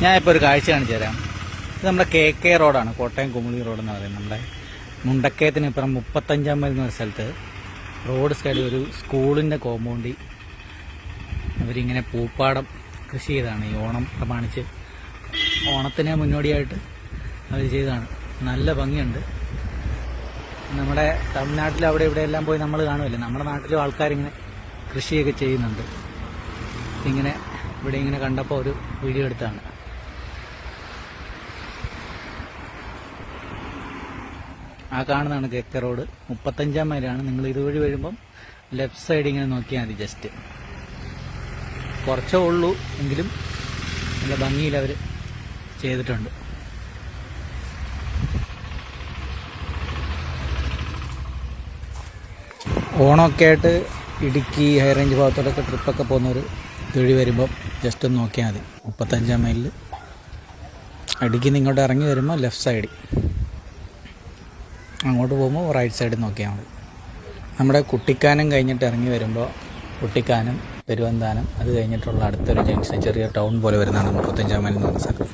ഞാനിപ്പോൾ ഒരു കാഴ്ച കാണിച്ചു തരാം. ഇത് നമ്മുടെ KK റോഡാണ്, കോട്ടയം കുമളി റോഡ് എന്ന് പറയുന്നത്. നമ്മുടെ മുണ്ടക്കയത്തിന് ഇപ്പുറം 35 മൈൽ എന്ന സ്ഥലത്ത് റോഡ് സൈഡിൽ ഒരു സ്കൂളിൻ്റെ കോമ്പൗണ്ടിൽ അവരിങ്ങനെ പൂപ്പാടം കൃഷി ചെയ്താണ്. ഈ ഓണം പ്രമാണിച്ച് ഓണത്തിന് മുന്നോടിയായിട്ട് അവർ ചെയ്തതാണ്. നല്ല ഭംഗിയുണ്ട്. നമ്മുടെ തമിഴ്നാട്ടിൽ അവിടെ ഇവിടെയെല്ലാം പോയി നമ്മൾ കാണുമല്ലേ, നമ്മുടെ നാട്ടിലും ആൾക്കാരിങ്ങനെ കൃഷിയൊക്കെ ചെയ്യുന്നുണ്ട്. ഇങ്ങനെ ഇവിടെ ഇങ്ങനെ കണ്ടപ്പോൾ ഒരു വീഡിയോ എടുത്താണ്. ആ കാണുന്നതാണ് KK റോഡ്, 35 മൈലാണ്. നിങ്ങൾ ഇതുവഴി വരുമ്പം ലെഫ്റ്റ് സൈഡ് ഇങ്ങനെ നോക്കിയാൽ മതി. ജസ്റ്റ് കുറച്ചേ ഉള്ളൂ, എങ്കിലും നല്ല ഭംഗിയിൽ അവർ ചെയ്തിട്ടുണ്ട്. ഓണമൊക്കെ ആയിട്ട് ഇടുക്കി ഹൈ റേഞ്ച് ഭാഗത്തോടൊക്കെ ട്രിപ്പൊക്കെ പോകുന്നവർ ഇതുവഴി വരുമ്പം ജസ്റ്റ് ഒന്ന് നോക്കിയാൽ മതി. 35 മൈലിൽ ഇടുക്കിയിൽ നിന്ന് ഇങ്ങോട്ട് ഇറങ്ങി വരുമ്പോൾ ലെഫ്റ്റ് സൈഡിൽ, അങ്ങോട്ട് പോകുമ്പോൾ റൈറ്റ് സൈഡിൽ നോക്കിയാൽ മതി. നമ്മുടെ കുട്ടിക്കാനം കഴിഞ്ഞിട്ട് ഇറങ്ങി വരുമ്പോൾ കുട്ടിക്കാനം, പെരുവന്താനം, അത് കഴിഞ്ഞിട്ടുള്ള അടുത്തൊരു ജംഗ്ഷൻ, ചെറിയ ടൗൺ പോലെ വരുന്നതാണ് 35 മൈൽ എന്ന് പറഞ്ഞ സ്ഥലം.